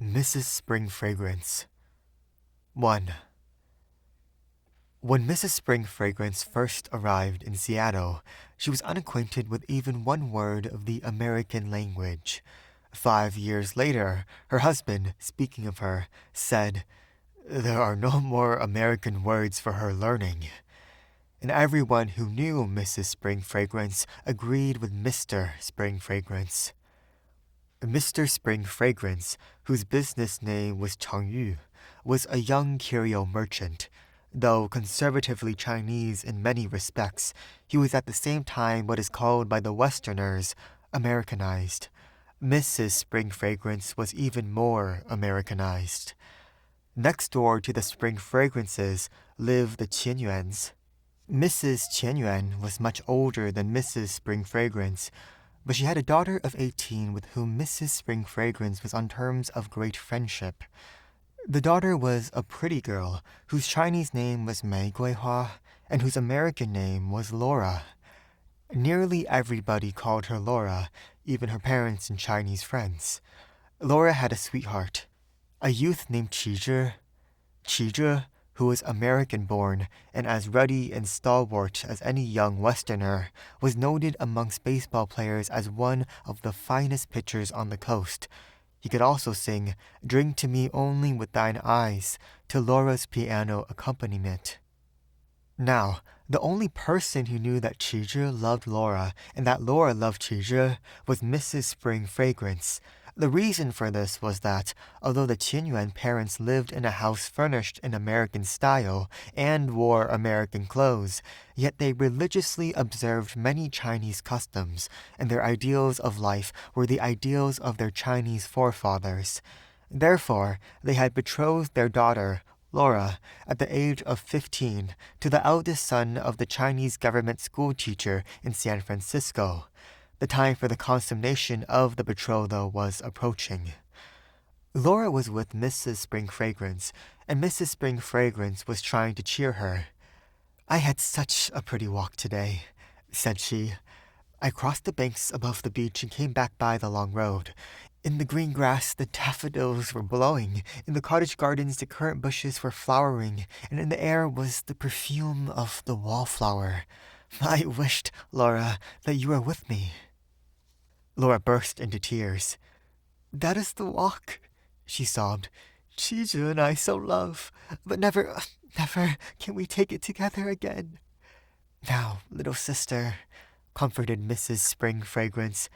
Mrs. Spring Fragrance. 1. When Mrs. Spring Fragrance first arrived in Seattle, she was unacquainted with even one word of the American language. 5 years later, her husband, speaking of her, said, "There are no more American words for her learning." And everyone who knew Mrs. Spring Fragrance agreed with Mr. Spring Fragrance. Mr. Spring Fragrance, whose business name was Changyu, was a young curio merchant. Though conservatively Chinese in many respects, he was at the same time what is called by the Westerners Americanized. Mrs. Spring Fragrance was even more Americanized. Next door to the Spring Fragrances lived the Qianyuans. Mrs. Qianyuan was much older than Mrs. Spring Fragrance, but she had a daughter of 18 with whom Mrs. Spring Fragrance was on terms of great friendship. The daughter was a pretty girl whose Chinese name was Mei Guihua and whose American name was Laura. Nearly everybody called her Laura, even her parents and Chinese friends. Laura had a sweetheart, a youth named Qizhi. Qizhi, who was American-born and as ruddy and stalwart as any young Westerner, was noted amongst baseball players as one of the finest pitchers on the coast. He could also sing "Drink to Me Only with Thine Eyes" to Laura's piano accompaniment. Now, the only person who knew that Qizhi loved Laura and that Laura loved Qizhi was Mrs. Spring Fragrance. The reason for this was that, although the Qianyuan parents lived in a house furnished in American style and wore American clothes, yet they religiously observed many Chinese customs, and their ideals of life were the ideals of their Chinese forefathers. Therefore, they had betrothed their daughter, Laura, at the age of 15, to the eldest son of the Chinese government school teacher in San Francisco. The time for the consummation of the betrothal was approaching. Laura was with Mrs. Spring Fragrance, and Mrs. Spring Fragrance was trying to cheer her. "I had such a pretty walk today," said she. "I crossed the banks above the beach and came back by the long road. In the green grass the daffodils were blowing, in the cottage gardens the currant bushes were flowering, and in the air was the perfume of the wallflower. I wished, Laura, that you were with me." Laura burst into tears. "That is the walk," she sobbed. "Qizhi and I so love, but never can we take it together again." "Now, little sister," comforted Mrs. Spring Fragrance,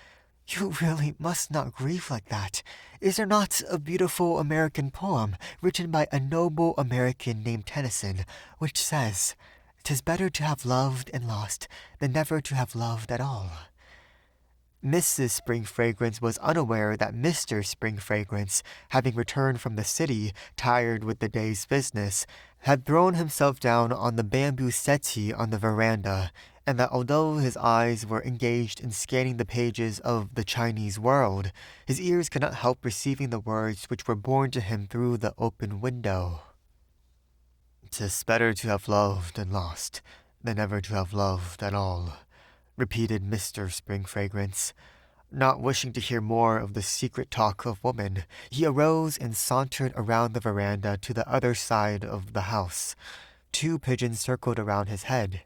"you really must not grieve like that. Is there not a beautiful American poem written by a noble American named Tennyson, which says, "'Tis better to have loved and lost than never to have loved at all"?" Mrs. Spring Fragrance was unaware that Mr. Spring Fragrance, having returned from the city, tired with the day's business, had thrown himself down on the bamboo settee on the veranda, and that although his eyes were engaged in scanning the pages of the Chinese World, his ears could not help receiving the words which were borne to him through the open window. "'Tis better to have loved and lost than never to have loved at all," repeated Mr. Spring Fragrance. Not wishing to hear more of the secret talk of woman, he arose and sauntered around the veranda to the other side of the house. 2 pigeons circled around his head.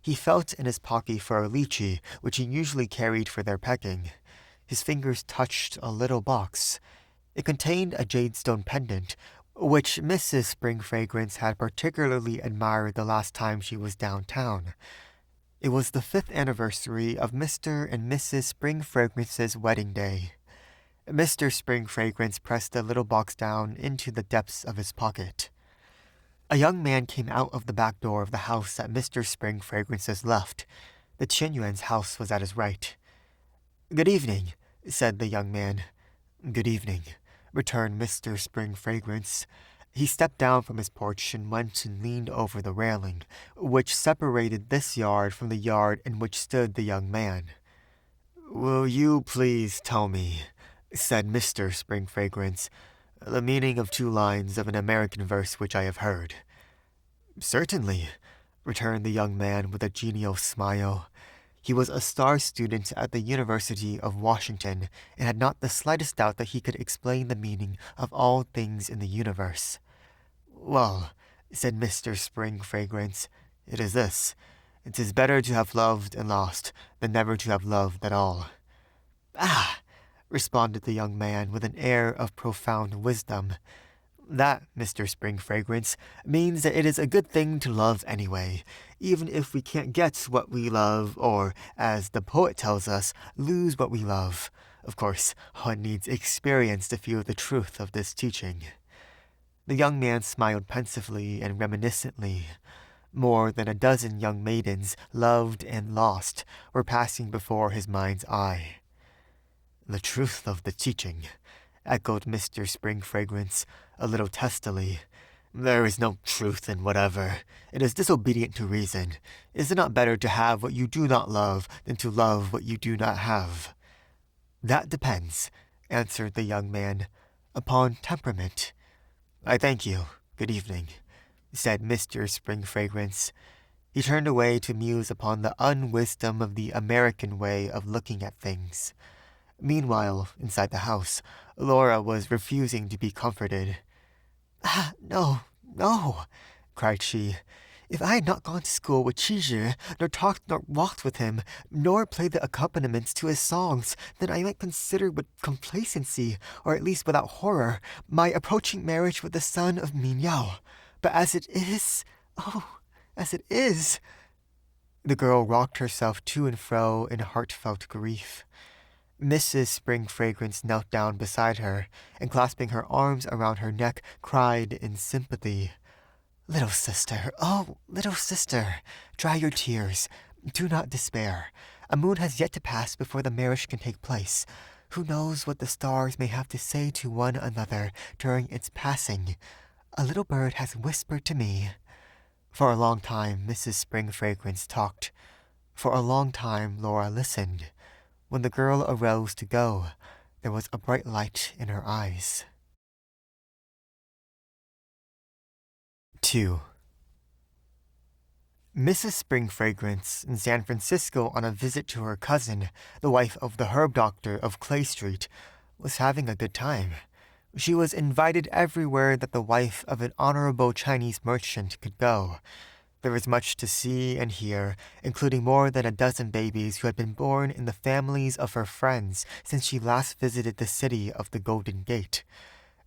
He felt in his pocket for a lychee, which he usually carried for their pecking. His fingers touched a little box. It contained a jadestone pendant, which Mrs. Spring Fragrance had particularly admired the last time she was downtown. It was the 5th anniversary of Mr. and Mrs. Spring Fragrance's wedding day. Mr. Spring Fragrance pressed the little box down into the depths of his pocket. A young man came out of the back door of the house at Mr. Spring Fragrance's left. The Qianyuan's house was at his right. "Good evening," said the young man. "Good evening," returned Mr. Spring Fragrance. He stepped down from his porch and went and leaned over the railing, which separated this yard from the yard in which stood the young man. "Will you please tell me," said Mr. Spring Fragrance, "the meaning of 2 lines of an American verse which I have heard?" "Certainly," returned the young man with a genial smile. He was a star student at the University of Washington and had not the slightest doubt that he could explain the meaning of all things in the universe. "Well," said Mr. Spring Fragrance, "it is this. It is better to have loved and lost than never to have loved at all." "Ah!" responded the young man with an air of profound wisdom. "That, Mr. Spring Fragrance, means that it is a good thing to love anyway, even if we can't get what we love or, as the poet tells us, lose what we love. Of course, one needs experience to feel the truth of this teaching." The young man smiled pensively and reminiscently. More than a dozen young maidens, loved and lost, were passing before his mind's eye. "The truth of the teaching," echoed Mr. Spring Fragrance, a little testily. "There is no truth in whatever. It is disobedient to reason. Is it not better to have what you do not love than to love what you do not have?" "That depends," answered the young man, "upon temperament." "I thank you. Good evening," said Mr. Spring Fragrance. He turned away to muse upon the unwisdom of the American way of looking at things. Meanwhile, inside the house, Laura was refusing to be comforted. "Ah, no, no," cried she. "If I had not gone to school with Chizhi, nor talked nor walked with him, nor played the accompaniments to his songs, then I might consider with complacency, or at least without horror, my approaching marriage with the son of Minyao. But as it is, oh, as it is." The girl rocked herself to and fro in heartfelt grief. Mrs. Spring Fragrance knelt down beside her, and clasping her arms around her neck, cried in sympathy, "Little sister, oh, little sister, dry your tears. Do not despair. A moon has yet to pass before the marriage can take place. Who knows what the stars may have to say to one another during its passing? A little bird has whispered to me." For a long time, Mrs. Spring Fragrance talked. For a long time, Laura listened. When the girl arose to go, there was a bright light in her eyes. 2. Mrs. Spring Fragrance, in San Francisco on a visit to her cousin, the wife of the herb doctor of Clay Street, was having a good time. She was invited everywhere that the wife of an honorable Chinese merchant could go. There was much to see and hear, including more than a dozen babies who had been born in the families of her friends since she last visited the city of the Golden Gate.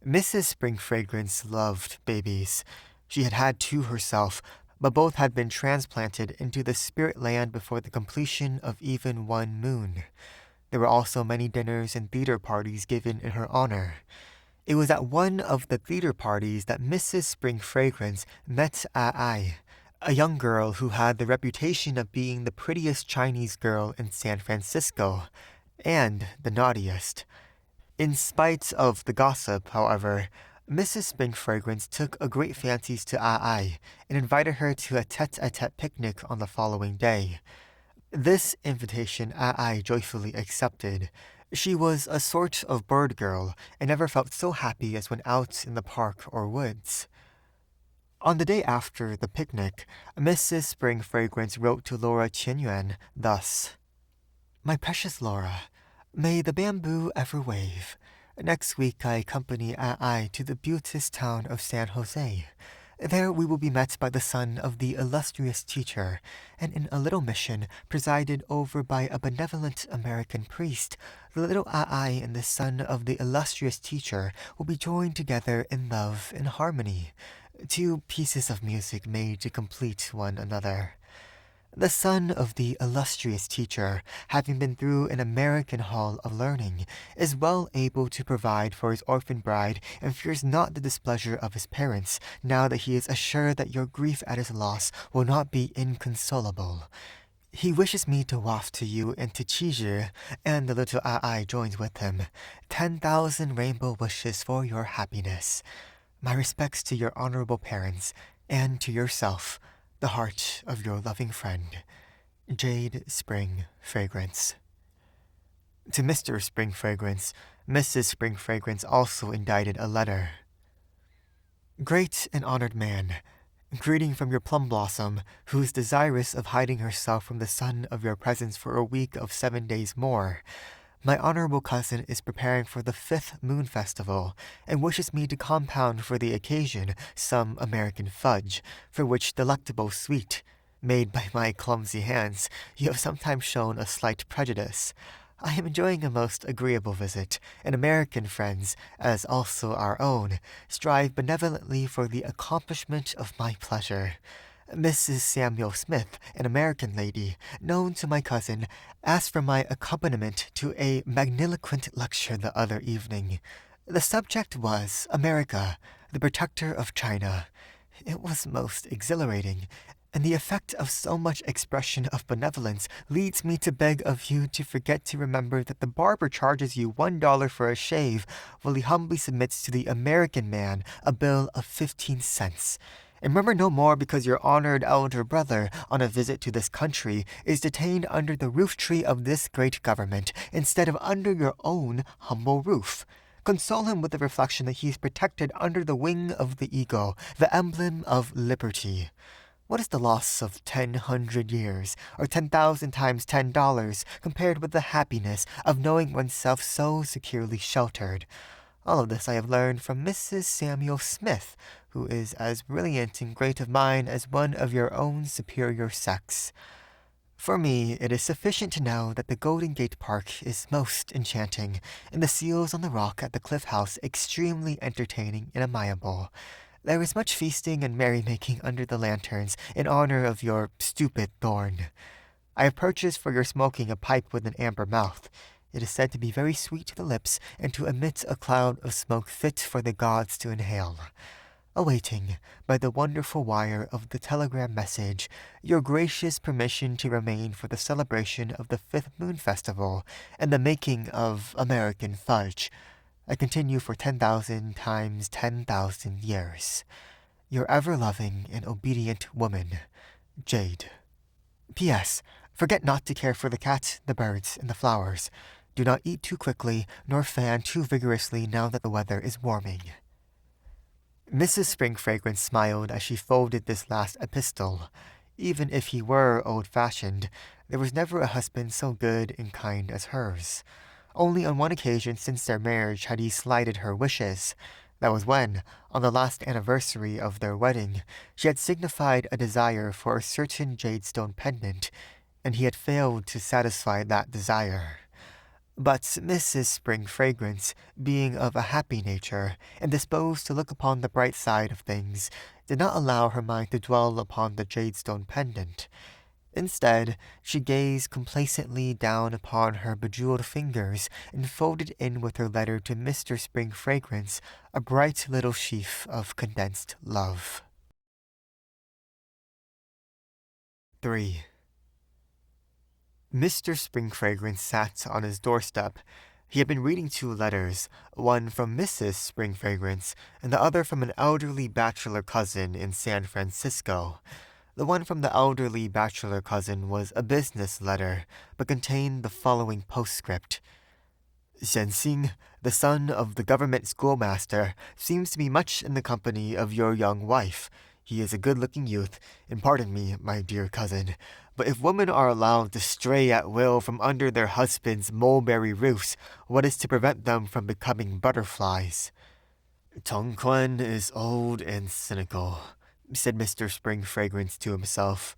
Mrs. Spring Fragrance loved babies. She had had two herself, but both had been transplanted into the spirit land before the completion of even one moon. There were also many dinners and theater parties given in her honor. It was at one of the theater parties that Mrs. Spring Fragrance met Ai, a young girl who had the reputation of being the prettiest Chinese girl in San Francisco, and the naughtiest. In spite of the gossip, however, Mrs. Spring Fragrance took a great fancy to Ai and invited her to a tete-a-tete picnic on the following day. This invitation Ai joyfully accepted. She was a sort of bird girl and never felt so happy as when out in the park or woods. On the day after the picnic, Mrs. Spring Fragrance wrote to Laura Qianyuan thus: "My precious Laura, may the bamboo ever wave. Next week I accompany Ai to the beauteous town of San Jose. There we will be met by the son of the illustrious teacher, and in a little mission presided over by a benevolent American priest, the little Ai and the son of the illustrious teacher will be joined together in love and harmony, two pieces of music made to complete one another. The son of the illustrious teacher, having been through an American hall of learning, is well able to provide for his orphan bride and fears not the displeasure of his parents, now that he is assured that your grief at his loss will not be inconsolable. He wishes me to waft to you and to Chizhi, and the little Ai joins with him, 10,000 rainbow wishes for your happiness. My respects to your honorable parents, and to yourself, the heart of your loving friend, Jade Spring Fragrance." To Mr. Spring Fragrance, Mrs. Spring Fragrance also indited a letter. "Great and honored man, Greeting from your plum blossom, who is desirous of hiding herself from the sun of your presence for a week of 7 days more. My honorable cousin is preparing for the 5th Moon Festival and wishes me to compound for the occasion some American fudge, for which delectable sweet, made by my clumsy hands, you have sometimes shown a slight prejudice. I am enjoying a most agreeable visit, and American friends, as also our own, strive benevolently for the accomplishment of my pleasure. Mrs. Samuel Smith, an American lady, known to my cousin, asked for my accompaniment to a magniloquent lecture the other evening. The subject was America, the protector of China. It was most exhilarating, and the effect of so much expression of benevolence leads me to beg of you to forget to remember that the barber charges you $1 for a shave, while he humbly submits to the American man a bill of 15 cents. And remember no more because your honored elder brother, on a visit to this country, is detained under the roof tree of this great government, instead of under your own humble roof. Console him with the reflection that he is protected under the wing of the eagle, the emblem of liberty. What is the loss of 1,000 years, or 10,000 times $10, compared with the happiness of knowing oneself so securely sheltered? All of this I have learned from Mrs. Samuel Smith, who is as brilliant and great of mind as one of your own superior sex. For me, it is sufficient to know that the Golden Gate Park is most enchanting, and the seals on the rock at the Cliff House extremely entertaining and amiable. There is much feasting and merrymaking under the lanterns in honor of your stupid Thorn. I have purchased for your smoking a pipe with an amber mouth. It is said to be very sweet to the lips and to emit a cloud of smoke fit for the gods to inhale. Awaiting, by the wonderful wire of the telegram message, your gracious permission to remain for the celebration of the 5th Moon Festival and the making of American fudge. I continue for 10,000 times 10,000 years. Your ever-loving and obedient woman, Jade. P.S. Forget not to care for the cat, the birds, and the flowers. Do not eat too quickly, nor fan too vigorously now that the weather is warming. Mrs. Spring Fragrance smiled as she folded this last epistle. Even if he were old-fashioned, there was never a husband so good and kind as hers. Only on one occasion since their marriage had he slighted her wishes. That was when, on the last anniversary of their wedding, she had signified a desire for a certain jadestone pendant, and he had failed to satisfy that desire. But Mrs. Spring Fragrance, being of a happy nature, and disposed to look upon the bright side of things, did not allow her mind to dwell upon the jadestone pendant. Instead, she gazed complacently down upon her bejeweled fingers and folded in with her letter to Mr. Spring Fragrance a bright little sheaf of condensed love. 3. Mr. Spring Fragrance sat on his doorstep. He had been reading 2 letters, one from Mrs. Spring Fragrance and the other from an elderly bachelor cousin in San Francisco. The one from the elderly bachelor cousin was a business letter, but contained the following postscript. Shen-Xing, the son of the government schoolmaster, seems to be much in the company of your young wife. He is a good-looking youth, and pardon me, my dear cousin, but if women are allowed to stray at will from under their husbands' mulberry roofs, what is to prevent them from becoming butterflies? Tong Quan is old and cynical, said Mr. Spring Fragrance to himself.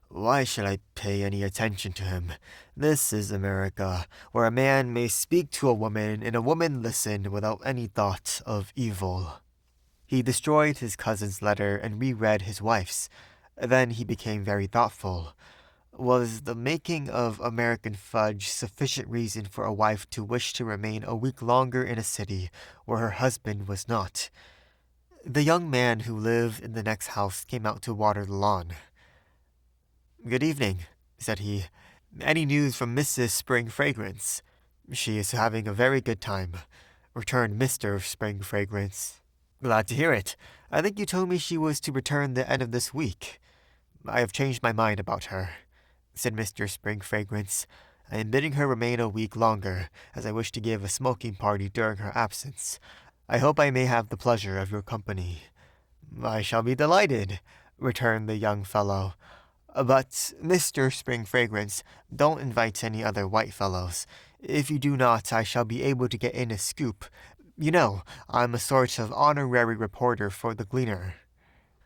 Why should I pay any attention to him? This is America, where a man may speak to a woman and a woman listen without any thought of evil. He destroyed his cousin's letter and reread his wife's. Then he became very thoughtful. Was the making of American fudge sufficient reason for a wife to wish to remain a week longer in a city where her husband was not? The young man who lived in the next house came out to water the lawn. Good evening, said he. Any news from Mrs. Spring Fragrance? She is having a very good time, returned Mr. Spring Fragrance. Glad to hear it. I think you told me she was to return the end of this week. I have changed my mind about her, said Mr. Spring Fragrance. I am bidding her remain a week longer, as I wish to give a smoking party during her absence. I hope I may have the pleasure of your company. I shall be delighted, returned the young fellow. But, Mr. Spring Fragrance, don't invite any other white fellows. If you do not, I shall be able to get in a scoop. You know, I'm a sort of honorary reporter for the Gleaner.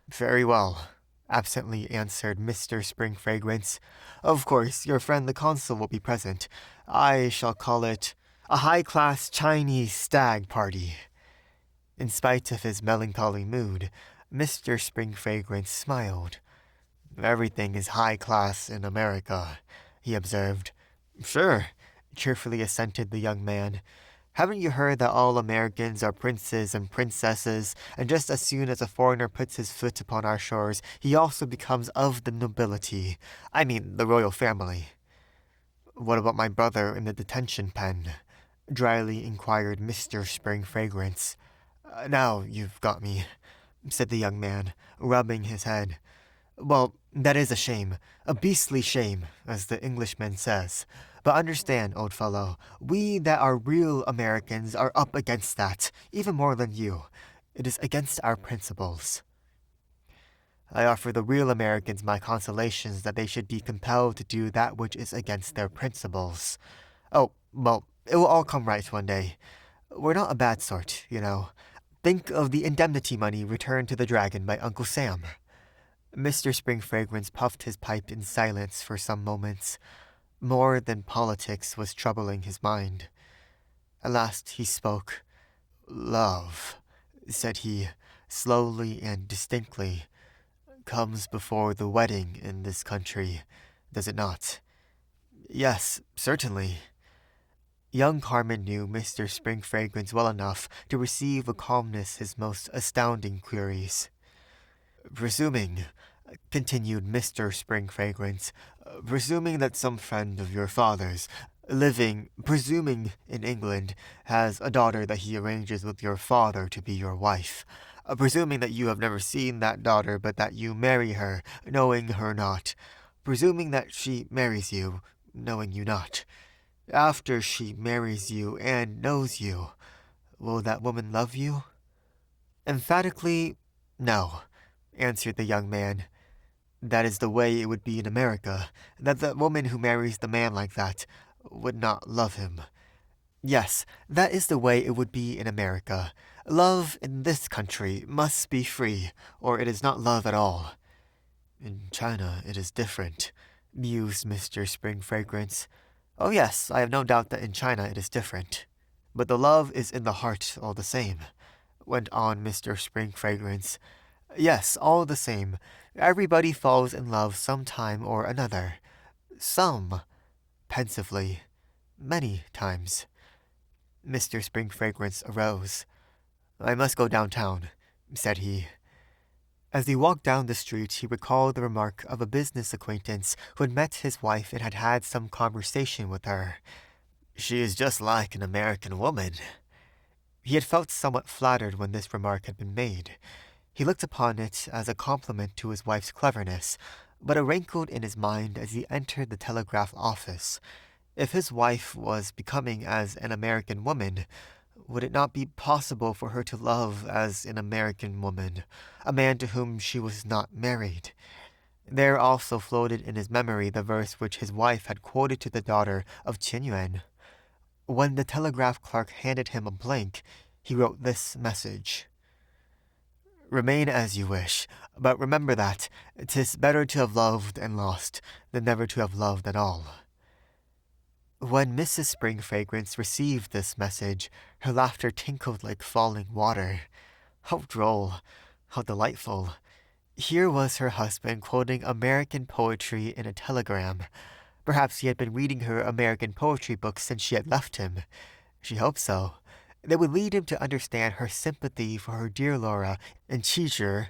Very well, absently answered Mr. Spring Fragrance. Of course, your friend the consul will be present. I shall call it a high-class Chinese stag party. In spite of his melancholy mood, Mr. Spring Fragrance smiled. Everything is high class in America, he observed. Sure, cheerfully assented the young man. Haven't you heard that all Americans are princes and princesses, and just as soon as a foreigner puts his foot upon our shores, he also becomes of the nobility? I mean, the royal family. What about my brother in the detention pen? Dryly inquired Mr. Spring Fragrance. Now you've got me, said the young man, rubbing his head. Well, that is a shame. A beastly shame, as the Englishman says. But understand, old fellow, we that are real Americans are up against that, even more than you. It is against our principles. I offer the real Americans my consolations that they should be compelled to do that which is against their principles. Oh, well, it will all come right one day. We're not a bad sort, you know. Think of the indemnity money returned to the dragon by Uncle Sam. Mr. Spring Fragrance puffed his pipe in silence for some moments. More than politics was troubling his mind. At last he spoke. Love, said he, slowly and distinctly, comes before the wedding in this country, does it not? Yes, certainly. Young Carmen knew Mr. Spring Fragrance well enough to receive with calmness his most astounding queries. Presuming, continued Mr. Spring Fragrance, presuming that some friend of your father's, presuming in England, has a daughter that he arranges with your father to be your wife, presuming that you have never seen that daughter but that you marry her, knowing her not, presuming that she marries you, knowing you not. After she marries you and knows you, will that woman love you? Emphatically, no, answered the young man. That is the way it would be in America, that the woman who marries the man like that would not love him. Yes, that is the way it would be in America. Love in this country must be free, or it is not love at all. In China it is different, mused Mr. Spring Fragrance. Oh yes, I have no doubt that in China it is different. But the love is in the heart all the same, went on Mr. Spring Fragrance. Yes, all the same. Everybody falls in love some time or another. Some, pensively, many times. Mr. Spring Fragrance arose. I must go downtown, said he. As he walked down the street, he recalled the remark of a business acquaintance who had met his wife and had had some conversation with her. She is just like an American woman. He had felt somewhat flattered when this remark had been made. He looked upon it as a compliment to his wife's cleverness, but it rankled in his mind as he entered the telegraph office. If his wife was becoming as an American woman, would it not be possible for her to love as an American woman, a man to whom she was not married? There also floated in his memory the verse which his wife had quoted to the daughter of Qin Yuan. When the telegraph clerk handed him a blank, he wrote this message. Remain as you wish, but remember that 'tis better to have loved and lost than never to have loved at all. When Mrs. Spring Fragrance received this message, her laughter tinkled like falling water. How droll, how delightful. Here was her husband quoting American poetry in a telegram. Perhaps he had been reading her American poetry books since she had left him. She hoped so. They would lead him to understand her sympathy for her dear Laura and Cheeser.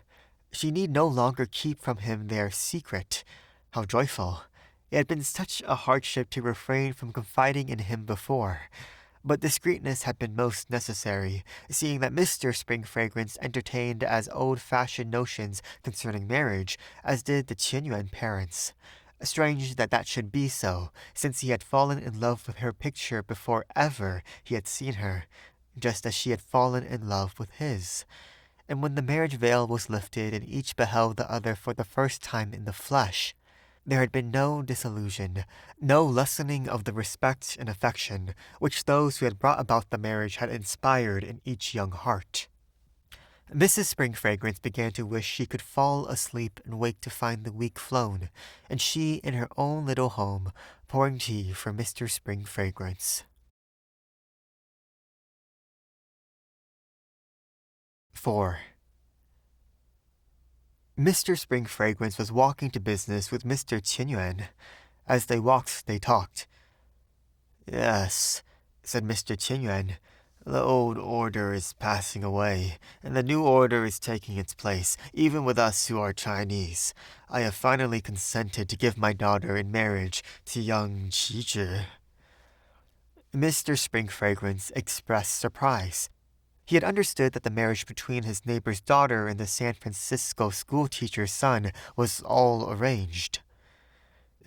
She need no longer keep from him their secret. How joyful. It had been such a hardship to refrain from confiding in him before. But discreetness had been most necessary, seeing that Mr. Spring Fragrance entertained as old-fashioned notions concerning marriage as did the Qin Yuan parents. Strange that that should be so, since he had fallen in love with her picture before ever he had seen her, just as she had fallen in love with his. and when the marriage veil was lifted and each beheld the other for the first time in the flesh, there had been no disillusion, no lessening of the respect and affection which those who had brought about the marriage had inspired in each young heart. Mrs. Spring Fragrance began to wish she could fall asleep and wake to find the week flown, and she in her own little home pouring tea for Mr. Spring Fragrance. 4. Mr. Spring Fragrance was walking to business with Mr. Qianyuan. As they walked, they talked. "Yes," said Mr. Qianyuan, "the old order is passing away, and the new order is taking its place, even with us who are Chinese. I have finally consented to give my daughter in marriage to young Qizhi." Mr. Spring Fragrance expressed surprise. He had understood that the marriage between his neighbor's daughter and the San Francisco schoolteacher's son was all arranged.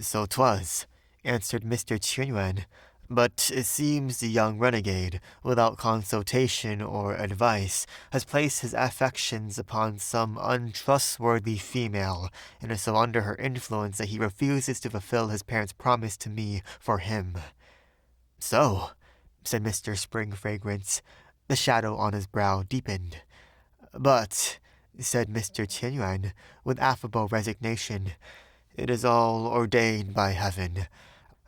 "So 'twas," answered Mr. Qianyuan, "but it seems the young renegade, without consultation or advice, has placed his affections upon some untrustworthy female, and is so under her influence that he refuses to fulfill his parents' promise to me for him." "So," said Mr. Spring Fragrance. The shadow on his brow deepened. "But," said Mr. Qianyuan, with affable resignation, "it is all ordained by heaven.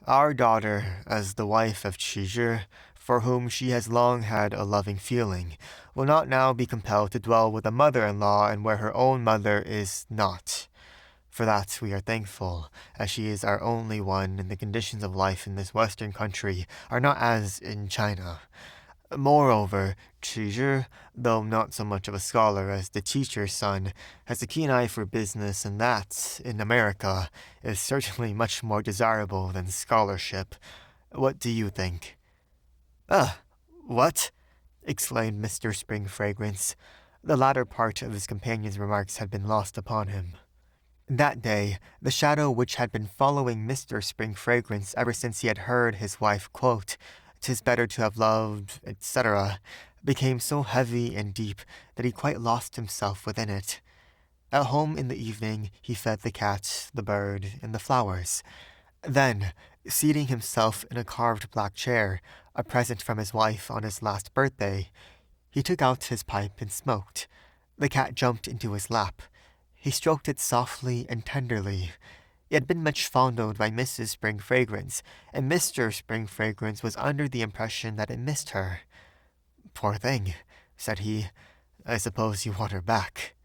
Our daughter, as the wife of Qizhi, for whom she has long had a loving feeling, will not now be compelled to dwell with a mother-in-law and where her own mother is not. For that we are thankful, as she is our only one, and the conditions of life in this Western country are not as in China. Moreover, Qizhi, though not so much of a scholar as the teacher's son, has a keen eye for business, and that, in America, is certainly much more desirable than scholarship. What do you think?" What?" exclaimed Mr. Spring Fragrance. The latter part of his companion's remarks had been lost upon him. That day, the shadow which had been following Mr. Spring Fragrance ever since he had heard his wife quote, "'Tis better to have loved," etc., became so heavy and deep that he quite lost himself within it. At home in the evening, he fed the cat, the bird, and the flowers. Then, seating himself in a carved black chair, a present from his wife on his last birthday, he took out his pipe and smoked. The cat jumped into his lap. He stroked it softly and tenderly. It had been much fondled by Mrs. Spring Fragrance, and Mr. Spring Fragrance was under the impression that it missed her. "Poor thing," said he. "I suppose you want her back."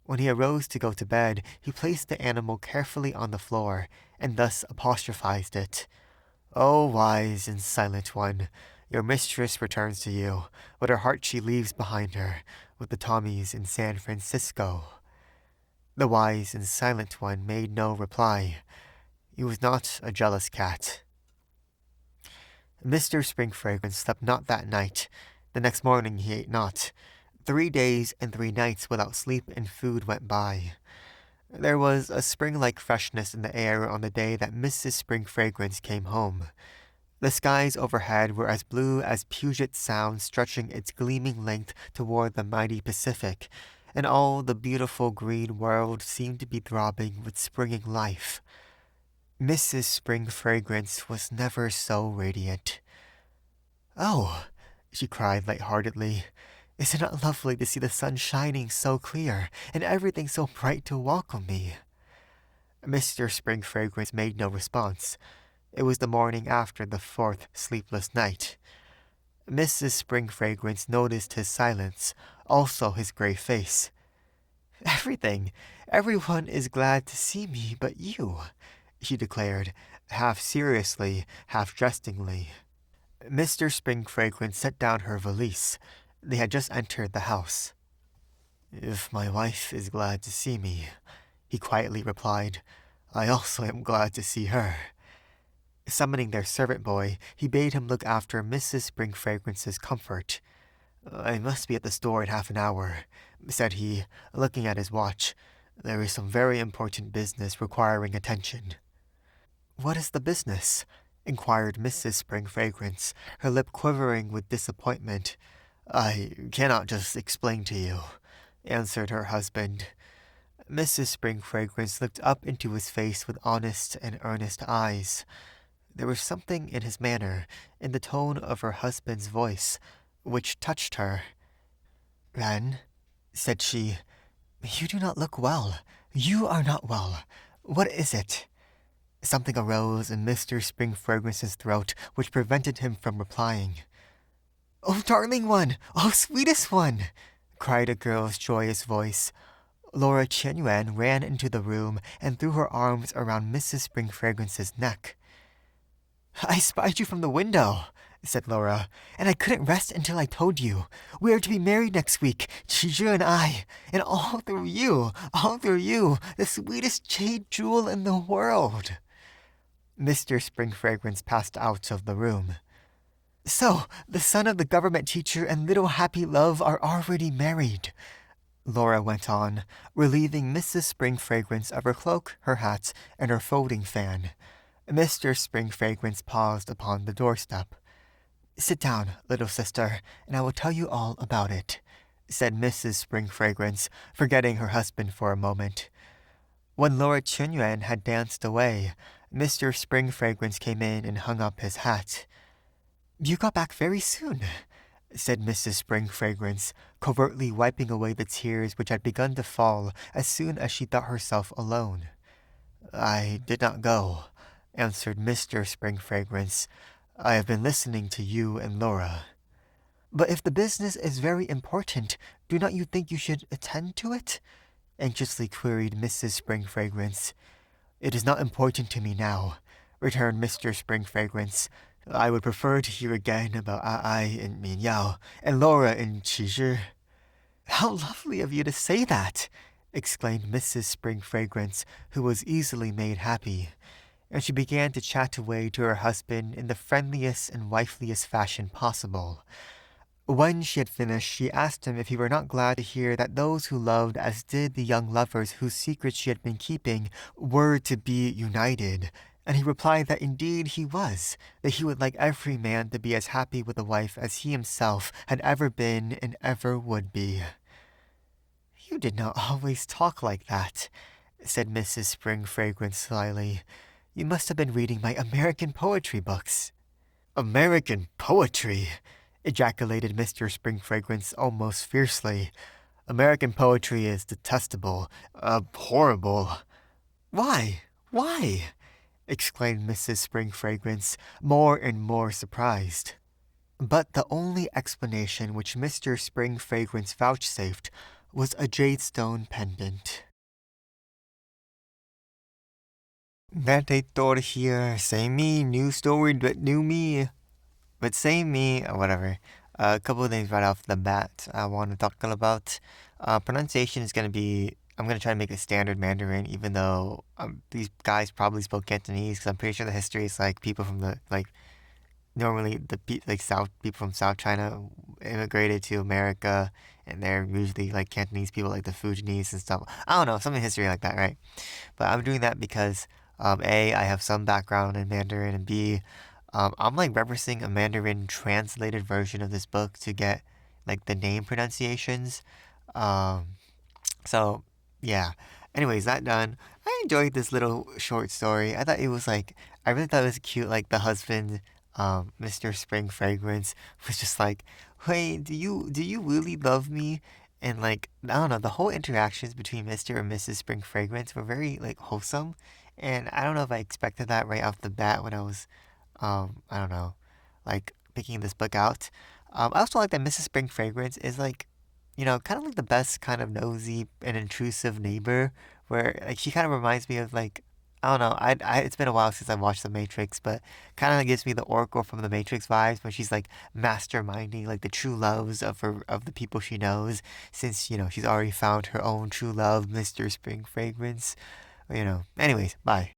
When he arose to go to bed, he placed the animal carefully on the floor, and thus apostrophized it. "O wise and silent one, your mistress returns to you, but her heart she leaves behind her, with the Tommies in San Francisco." The wise and silent one made no reply. He was not a jealous cat. Mr. Spring Fragrance slept not that night. The next morning he ate not. 3 days and 3 nights without sleep and food went by. There was a spring-like freshness in the air on the day that Mrs. Spring Fragrance came home. The skies overhead were as blue as Puget Sound, stretching its gleaming length toward the mighty Pacific, and all the beautiful green world seemed to be throbbing with springing life. Mrs. Spring Fragrance was never so radiant. "Oh," she cried lightheartedly, "isn't it lovely to see the sun shining so clear, and everything so bright to welcome me?" Mr. Spring Fragrance made no response. It was the morning after the 4th sleepless night. Mrs. Spring Fragrance noticed his silence, also his grey face. Everyone is glad to see me but you," she declared, half seriously, half jestingly. Mr. Spring Fragrance set down her valise. They had just entered the house. "If my wife is glad to see me," he quietly replied, "I also am glad to see her." Summoning their servant boy, he bade him look after Mrs. Spring Fragrance's comfort. "I must be at the store in half an hour," said he, looking at his watch. "There is some very important business requiring attention." "What is the business?" inquired Mrs. Spring Fragrance, her lip quivering with disappointment. "I cannot just explain to you," answered her husband. Mrs. Spring Fragrance looked up into his face with honest and earnest eyes. There was something in his manner, in the tone of her husband's voice, which touched her. "Ren," said she, "you do not look well. You are not well. What is it?" Something arose in Mr. Spring Fragrance's throat which prevented him from replying. "Oh, darling one! Oh, sweetest one!" cried a girl's joyous voice. Laura Chen-Yuan ran into the room and threw her arms around Mrs. Spring Fragrance's neck. "I spied you from the window," said Laura, "and I couldn't rest until I told you. We are to be married next week, Chiju and I, and all through you, the sweetest jade jewel in the world." Mr. Spring Fragrance passed out of the room. "So, the son of the government teacher and little happy love are already married," Laura went on, relieving Mrs. Spring Fragrance of her cloak, her hat, and her folding fan. Mr. Spring Fragrance paused upon the doorstep. "Sit down, little sister, and I will tell you all about it," said Mrs. Spring Fragrance, forgetting her husband for a moment. When Laura Chunyuan had danced away, Mr. Spring Fragrance came in and hung up his hat. "You got back very soon," said Mrs. Spring Fragrance, covertly wiping away the tears which had begun to fall as soon as she thought herself alone. "I did not go," answered Mr. Spring Fragrance. "I have been listening to you and Laura." "But if the business is very important, do not you think you should attend to it?" anxiously queried Mrs. Spring Fragrance. "It is not important to me now," returned Mr. Spring Fragrance. "I would prefer to hear again about Ai and Minyao, and Laura and Qizhi." "How lovely of you to say that!" exclaimed Mrs. Spring Fragrance, who was easily made happy. And she began to chat away to her husband in the friendliest and wifeliest fashion possible. When she had finished, she asked him if he were not glad to hear that those who loved as did the young lovers whose secrets she had been keeping were to be united, and he replied that indeed he was, that he would like every man to be as happy with a wife as he himself had ever been and ever would be. "You did not always talk like that," said Mrs. Spring Fragrance slyly. "You must have been reading my American poetry books." "American poetry!" ejaculated Mr. Spring Fragrance almost fiercely. "American poetry is detestable, abhorrible." "Why? Why?" exclaimed Mrs. Spring Fragrance, more and more surprised. But the only explanation which Mr. Spring Fragrance vouchsafed was a jadestone pendant. That editor here, same me, new story, but new me. But same me, whatever. A couple of things right off the bat I want to talk about. Pronunciation is going to be, I'm going to try to make it standard Mandarin, even though these guys probably spoke Cantonese, because I'm pretty sure the history is like people from the, like, normally South people from South China immigrated to America, and they're usually like Cantonese people, like the Fujianese and stuff. I don't know, something history like that, right? But I'm doing that because A, I have some background in Mandarin, and B, I'm like referencing a Mandarin translated version of this book to get like the name pronunciations. Um, so yeah. Anyways, that done. I enjoyed this little short story. I really thought it was cute. Like the husband, Mr. Spring Fragrance, was just like, "Hey, do you really love me?" And like I don't know, the whole interactions between Mr. and Mrs. Spring Fragrance were very like wholesome, and I don't know if I expected that right off the bat when I was I don't know, like picking this book out. I also like that Mrs. Spring Fragrance is like, kind of like the best kind of nosy and intrusive neighbor, where like she kind of reminds me of like, I don't know, it's been a while since I watched The Matrix, but kind of gives me the Oracle from The Matrix vibes, when she's like masterminding like the true loves of the people she knows, since she's already found her own true love, Mr. Spring Fragrance. Anyways, bye.